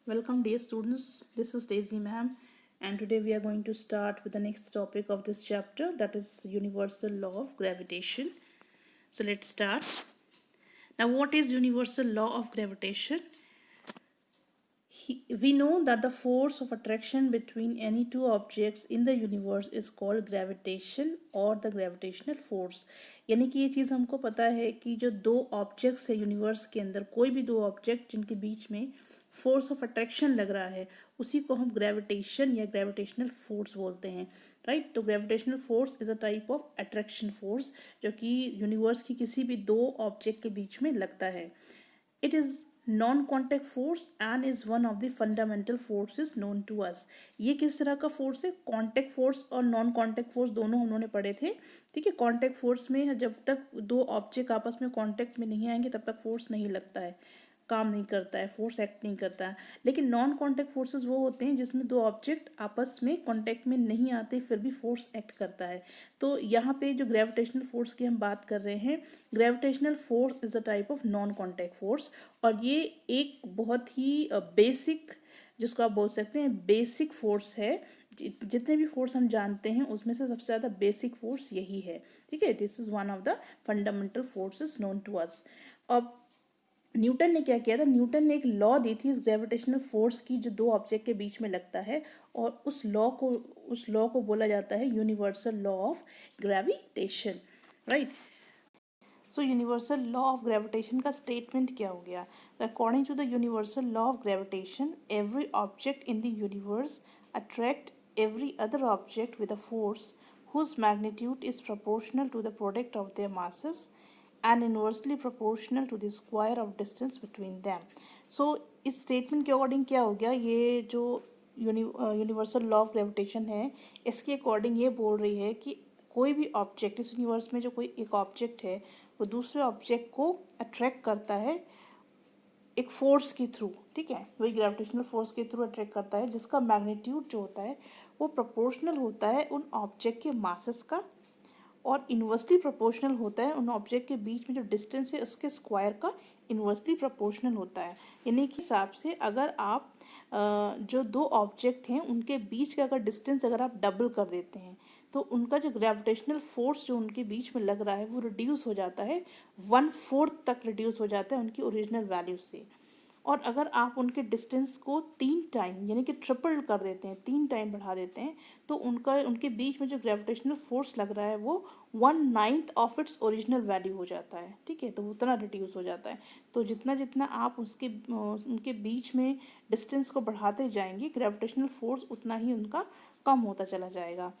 Welcome dear students, this is Daisy ma'am, and today we are going to start with the next topic of this chapter, that is universal law of gravitation. So let's start. Now what is universal law of gravitation? We know that the force of attraction between any two objects in the universe is called gravitation or the gravitational force. यानी कि ये चीज़ हमको पता है कि जो दो objects है यूनिवर्स के अंदर, कोई भी दो ऑब्जेक्ट जिनके बीच में फोर्स ऑफ अट्रैक्शन लग रहा है, उसी को हम ग्रेविटेशन या ग्रेविटेशनल फोर्स बोलते हैं, राइट। तो gravitational force is a type of attraction force जो कि यूनिवर्स की किसी भी दो ऑब्जेक्ट के बीच में लगता है। It is non-contact force and is one of the fundamental forces known to us. ये किस तरह का फोर्स है? कॉन्टेक्ट फोर्स और नॉन कॉन्टेक्ट फोर्स दोनों हम लोगों ने पढ़े थे, ठीक है। कॉन्टेक्ट फोर्स में जब तक दो ऑब्जेक्ट आपस में कॉन्टेक्ट में नहीं आएंगे तब तक फोर्स नहीं लगता है, काम नहीं करता है, फोर्स एक्ट नहीं करता है। लेकिन नॉन कॉन्टेक्ट फोर्सेस वो होते हैं जिसमें दो ऑब्जेक्ट आपस में कॉन्टेक्ट में नहीं आते फिर भी फोर्स एक्ट करता है। तो यहाँ पे जो ग्रेविटेशनल फोर्स की हम बात कर रहे हैं, gravitational force is a type of non contact force, और ये एक बहुत ही बेसिक, जिसको आप बोल सकते हैं बेसिक फोर्स है। जितने भी फोर्स हम जानते हैं उसमें से सबसे ज़्यादा बेसिक फोर्स यही है, ठीक है। This is one of the fundamental forces known to us. अब न्यूटन ने क्या किया था? न्यूटन ने एक लॉ दी थी इस ग्रेविटेशनल फोर्स की जो दो ऑब्जेक्ट के बीच में लगता है, और उस लॉ को बोला जाता है universal law of gravitation, right. So universal law of gravitation का स्टेटमेंट क्या हो गया? According to the universal law of gravitation, every object in the universe attract every other object with a force whose magnitude is proportional to the product of their masses and inversely proportional to the square of distance between them. So इस statement के according क्या हो गया? ये जो universal law of gravitation है, इसके according ये बोल रही है कि कोई भी ऑब्जेक्ट इस यूनिवर्स में, जो कोई एक ऑब्जेक्ट है वो दूसरे ऑब्जेक्ट को अट्रैक्ट करता है एक फोर्स के थ्रू, ठीक है। वही ग्रेविटेशनल फोर्स के थ्रू अट्रैक्ट करता है, जिसका मैग्नीट्यूड जो होता है वो प्रोपोर्शनल होता है उन ऑब्जेक्ट के मासेस का, और इन्वर्सली प्रोपोर्शनल होता है उन ऑब्जेक्ट के बीच में जो डिस्टेंस है उसके स्क्वायर का इन्वर्सली प्रोपोर्शनल होता है। यानी कि हिसाब से अगर आप जो दो ऑब्जेक्ट हैं उनके बीच का अगर डिस्टेंस अगर आप डबल कर देते हैं तो उनका जो ग्रेविटेशनल फोर्स जो उनके बीच में लग रहा है वो रिड्यूस हो जाता है, 1/4 तक रिड्यूस हो जाता है उनकी ओरिजिनल वैल्यू से। और अगर आप उनके डिस्टेंस को 3 टाइम यानी कि ट्रिपल कर देते हैं, 3 टाइम बढ़ा देते हैं, तो उनके बीच में जो ग्रेविटेशनल फोर्स लग रहा है वो 1/9 ऑफ इट्स ओरिजिनल वैल्यू हो जाता है, ठीक है। तो उतना रिड्यूस हो जाता है। तो जितना जितना आप उनके बीच में डिस्टेंस को बढ़ाते जाएंगे, ग्रेविटेशनल फोर्स उतना ही उनका कम होता चला जाएगा।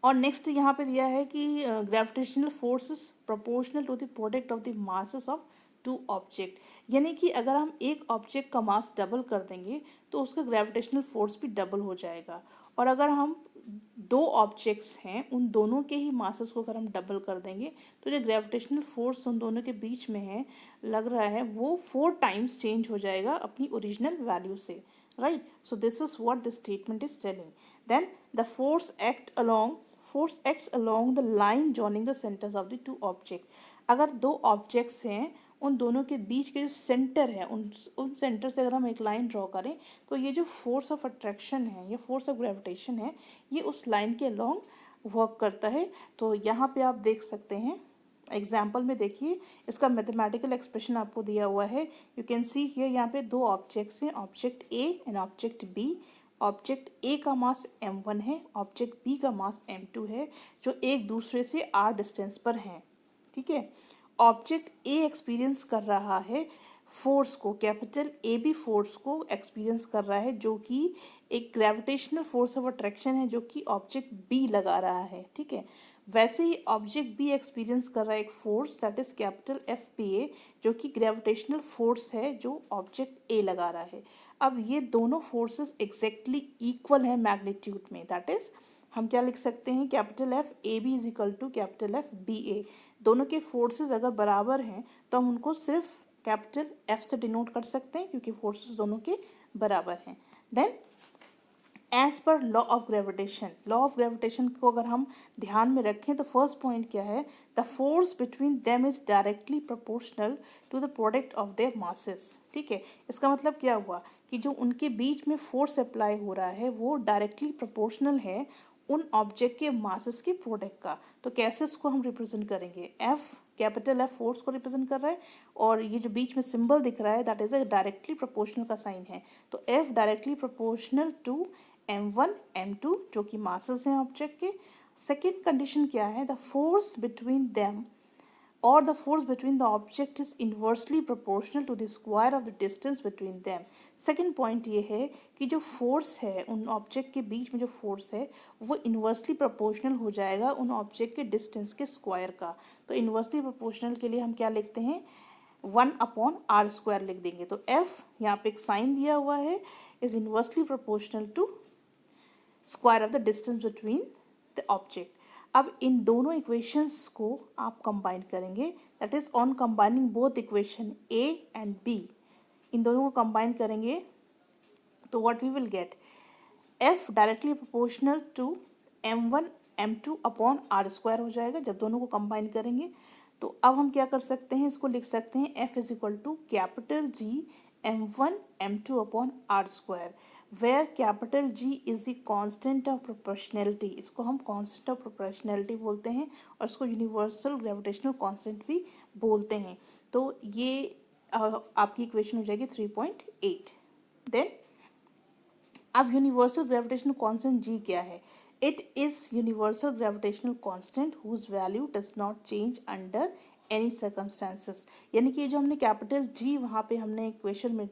और नेक्स्ट यहाँ पे दिया है कि gravitational force is proportional to the product of the masses of two object. यानी कि अगर हम एक ऑब्जेक्ट का मास डबल कर देंगे तो उसका ग्रेविटेशनल फोर्स भी डबल हो जाएगा, और अगर हम दो ऑब्जेक्ट्स हैं उन दोनों के ही मासेस को अगर हम डबल कर देंगे तो जो ग्रेविटेशनल फोर्स उन दोनों के बीच में है लग रहा है वो 4 टाइम्स चेंज हो जाएगा अपनी ओरिजिनल वैल्यू से, right. So this is what the statement is telling. Then the force acts along the line joining the centres of the two object. अगर दो ऑब्जेक्ट्स हैं उन दोनों के बीच के जो सेंटर है उन सेंटर से अगर हम एक लाइन ड्रॉ करें तो ये जो फोर्स ऑफ अट्रैक्शन है, ये फोर्स ऑफ ग्रेविटेशन है, ये उस लाइन के अलोंग वर्क करता है। तो यहाँ पे आप देख सकते हैं एग्जाम्पल में, देखिए इसका मैथमेटिकल एक्सप्रेशन आपको दिया हुआ है। यू कैन सी हियर, यहाँ पे दो ऑब्जेक्ट्स हैं, object A and object B. Object A का मास m1 है, ऑब्जेक्ट बी का मास m2 है, जो एक दूसरे से r डिस्टेंस पर हैं, ठीक है। ऑब्जेक्ट ए एक्सपीरियंस कर रहा है फोर्स को, कैपिटल ए बी फोर्स को एक्सपीरियंस कर रहा है, जो कि एक ग्रेविटेशनल फोर्स ऑफ अट्रैक्शन है जो कि ऑब्जेक्ट बी लगा रहा है, ठीक है। वैसे ही ऑब्जेक्ट बी एक्सपीरियंस कर रहा है एक force, that is capital F P A, जो कि ग्रेविटेशनल फोर्स है जो ऑब्जेक्ट ए लगा रहा है। अब ये दोनों फोर्सेस एग्जैक्टली इक्वल है मैग्नीट्यूड में, दैट इज हम क्या लिख सकते हैं, capital F A B is equal to capital F B A. दोनों के फोर्सेस अगर बराबर हैं तो हम उनको सिर्फ कैपिटल एफ से डिनोट कर सकते हैं क्योंकि फोर्सेस दोनों के बराबर हैं। Then as per law of gravitation, law of gravitation को अगर हम ध्यान में रखें तो फर्स्ट पॉइंट क्या है, the force between them is directly proportional to the product of their masses. ठीक है, इसका मतलब क्या हुआ कि जो उनके बीच में फोर्स अप्लाई हो रहा है वो डायरेक्टली प्रोपोर्शनल है उन ऑब्जेक्ट के मासेस के प्रोडक्ट का। तो कैसे उसको हम रिप्रेजेंट करेंगे, एफ, कैपिटल एफ फोर्स को रिप्रेजेंट कर रहा है और ये जो बीच में सिंबल दिख रहा है that is a directly proportional का साइन है। तो F directly proportional to m1 m2 जो कि मासेस हैं ऑब्जेक्ट के। सेकेंड कंडीशन क्या है, द फोर्स बिटवीन देम और the force between the object is inversely proportional to the square of the distance between them. Second point ये है कि जो फोर्स है उन ऑब्जेक्ट के बीच में जो फोर्स है वो इन्वर्सली प्रोपोर्शनल हो जाएगा उन ऑब्जेक्ट के डिस्टेंस के स्क्वायर का। तो इन्वर्सली प्रोपोर्शनल के लिए हम क्या लिखते हैं, 1/r² लिख देंगे। तो एफ यहाँ पे एक साइन दिया हुआ है, is inversely proportional to square of the distance between the object. अब इन दोनों इक्वेशंस को आप कंबाइन करेंगे, that is on combining both equation A and B, इन दोनों को कंबाइन करेंगे तो what we will get, F directly proportional to m1 m2 upon r² हो जाएगा जब दोनों को कंबाइन करेंगे। तो अब हम क्या कर सकते हैं, इसको लिख सकते हैं F is equal to capital G m1 m2 upon r², where capital G is the constant of proportionality. इसको हम कांस्टेंट ऑफ प्रोपोर्शनैलिटी बोलते हैं और इसको यूनिवर्सल ग्रेविटेशनल कांस्टेंट भी बोलते हैं। तो ये आपकी इक्वेशन हो जाएगी 3.8। देन अब यूनिवर्सल ग्रेविटेशनल कांस्टेंट जी क्या है, it is universal gravitational constant whose value does not change under any circumstances. यानी कि जो हमने कैपिटल जी वहाँ पे हमने इक्वेशन में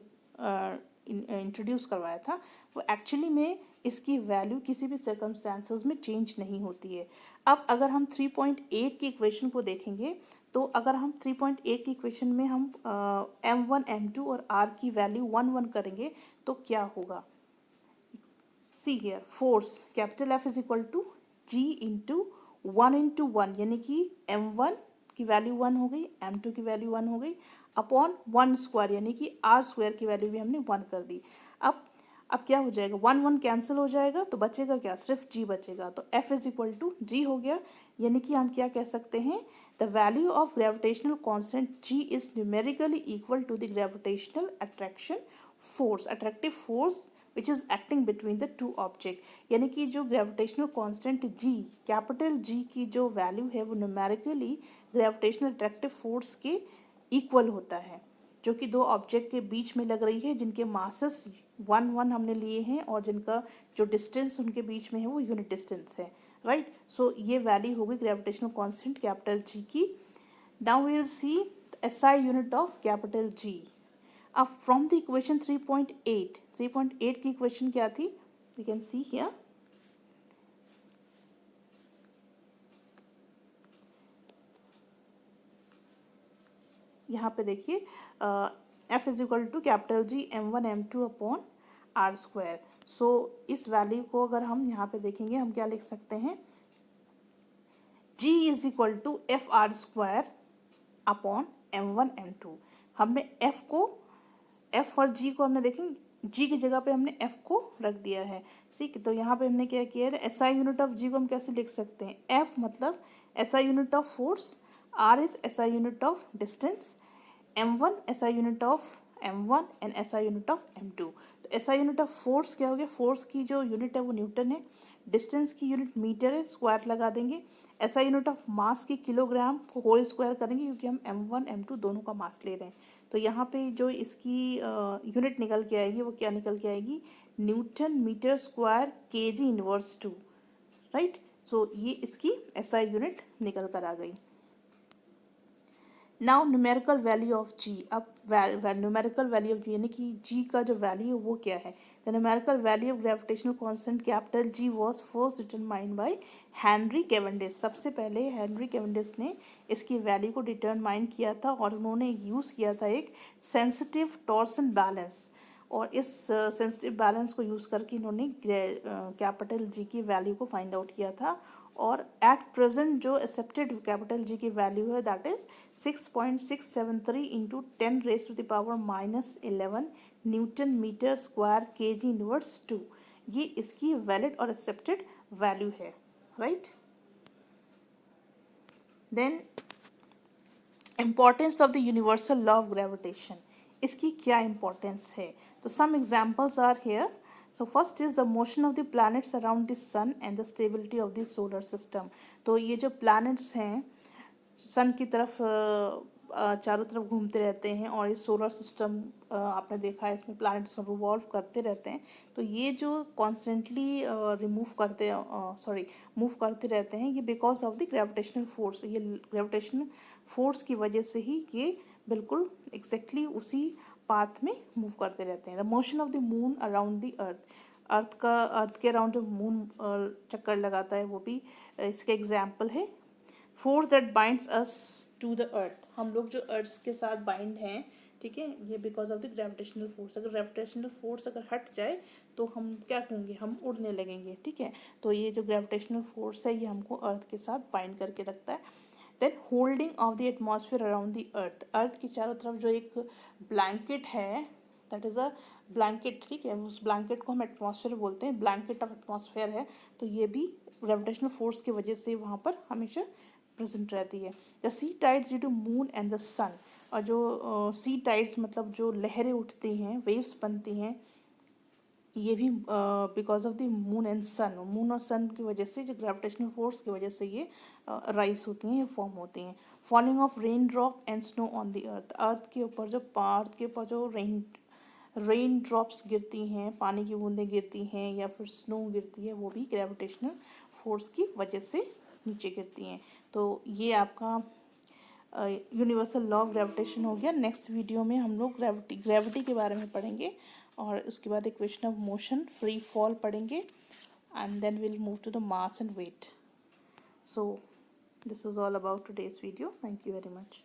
इंट्रोड्यूस करवाया था वो एक्चुअली में इसकी वैल्यू किसी भी सर्कमस्टांसेस में चेंज नहीं होती है। अब अगर हम 3.8 की इक्वेशन को देखेंगे तो अगर हम 3.8 की इक्वेशन में हम m1 m2 और r की वैल्यू 1 करेंगे तो क्या होगा, see here force capital F is equal to G into 1 यानी कि m1 की वैल्यू 1 हो गई, m2 की वैल्यू 1 हो गई अपॉन 1² यानी कि r² की वैल्यू भी हमने 1 कर दी। अब क्या हो जाएगा, 1 कैंसिल हो जाएगा तो बचेगा क्या, सिर्फ g बचेगा। तो f is equal to G हो गया, यानी कि हम क्या कह सकते हैं, the value of gravitational constant g is numerically equal to the gravitational attraction force, attractive force which is acting between the two object. यानी कि जो gravitational constant g, capital G की जो वैल्यू है वो न्यूमेरिकली ग्रेविटेशनल अट्रैक्टिव फोर्स के equal होता है जो कि दो ऑब्जेक्ट के बीच में लग रही है जिनके मासेस 1 हमने लिए हैं और जिनका जो डिस्टेंस उनके बीच में है वो यूनिट डिस्टेंस है, राइट। सो ये वैल्यू होगी ग्रेविटेशनल कांस्टेंट कैपिटल जी की। Now we will see SI unit of capital G. अब फ्रॉम द इक्वेशन 3.8 की इक्वेशन क्या थी, वी कैन सी हियर, यहाँ पे देखिए F is equal to capital G m1 m2 upon r²। So इस value को अगर हम यहाँ पे देखेंगे हम क्या लिख सकते हैं, g is equal to FR² upon m1 m2। हमने f और g को हमने देखेंगे g की जगह पे हमने f को रख दिया है, ठीक है। तो यहाँ पे हमने क्या किया है, SI यूनिट ऑफ g को हम कैसे लिख सकते हैं, f मतलब SI unit of force, r is SI unit of distance, m1 SI unit of m1 and SI unit of m2। तो SI यूनिट ऑफ फोर्स क्या हो गया, फोर्स की जो यूनिट है वो न्यूटन है, डिस्टेंस की यूनिट मीटर है, स्क्वायर लगा देंगे। SI यूनिट ऑफ मास की किलोग्राम को होल स्क्वायर करेंगे क्योंकि हम m1 m2 दोनों का मास ले रहे हैं। तो यहाँ पे जो इसकी यूनिट निकल के आएगी वो क्या निकल के आएगी, newton metre square KG inverse 2, right. So ये इसकी SI यूनिट निकल कर आ गई। Now numerical value of G. अब न्यूमेरिकल वैल्यू ऑफ जी यानी कि जी का जो वैल्यू है वो क्या है, the numerical value of gravitational constant capital ji was first determined by Henry Cavendish. सबसे पहले हेनरी कैवेंडिश ने इसकी वैल्यू को डिटरमाइन किया था और उन्होंने यूज़ किया था एक सेंसिटिव टॉर्सन बैलेंस, और इस सेंसिटिव बैलेंस को यूज़ करके इन्होंने कैपिटल जी की वैल्यू को फाइंड आउट किया था। और एट प्रेजेंट जो एक्सेप्टेड कैपिटल जी की वैल्यू है that is 6.673 into 10⁻⁻11 newton metre square KG inverse 2। ये इसकी वैलिड और एक्सेप्टेड वैल्यू है, right. Then importance of the universal law of gravitation, इसकी क्या इम्पोर्टेंस है? तो some examples are here. So first is the motion of the planets around the sun and the stability of the solar system. तो ये जो planets हैं सन की तरफ चारों तरफ घूमते रहते हैं, और ये सोलर सिस्टम आपने देखा है इसमें प्लैनेट्स रिवॉल्व करते रहते हैं। तो ये जो कॉन्स्टेंटली मूव करते रहते हैं, ये because of the gravitational force, ये ग्रेविटेशनल फोर्स की वजह से ही ये बिल्कुल एग्जैक्टली उसी पाथ में मूव करते रहते हैं। The motion of the moon around the earth, earth के अराउंड जो मून चक्कर लगाता है वो भी इसके एग्जाम्पल है। Force that binds us to the earth, हम लोग जो अर्थ के साथ बाइंड हैं, ठीक है, ये because of the gravitational force. अगर ग्रेविटेशनल फोर्स अगर हट जाए तो हम क्या होंगे, हम उड़ने लगेंगे, ठीक है। तो ये जो ग्रेविटेशनल फोर्स है ये हमको अर्थ के साथ बाइंड करके रखता है। Then holding of the atmosphere around the earth, earth की चारों तरफ जो एक ब्लैंकेट है, दैट इज़ अ ब्लैंकेट, ठीक है, उस ब्लैंकेट को हम एटमॉस्फेयर बोलते हैं, ब्लैंकेट ऑफ एटमॉस्फेयर है। तो ये भी ग्रेविटेशनल फोर्स की वजह से वहाँ पर हमेशा प्रेजेंट रहती है। The sea tides due to moon and the sun, और जो सी टाइड्स मतलब जो लहरें उठती हैं, वेव्स बनती हैं, ये भी because of the moon and sun, moon और सन की वजह से, जो ग्रेविटेशनल फोर्स की वजह से ये राइज होती हैं, ये फॉर्म होती हैं। Falling of rain drop and snow on the earth, earth के ऊपर जो रेन ड्रॉप्स गिरती हैं, पानी की बूंदें गिरती हैं, या फिर स्नो गिरती है, वो भी ग्रेविटेशनल फोर्स की वजह से नीचे गिरती हैं। तो ये आपका यूनिवर्सल लॉ ऑफ ग्रेविटेशन हो गया। नेक्स्ट वीडियो में हम लोग ग्रेविटी के बारे में पढ़ेंगे, और उसके बाद equation of motion, free fall पढ़ेंगे, and then will move to the mass and weight. So this is all about today's video. Thank you very much.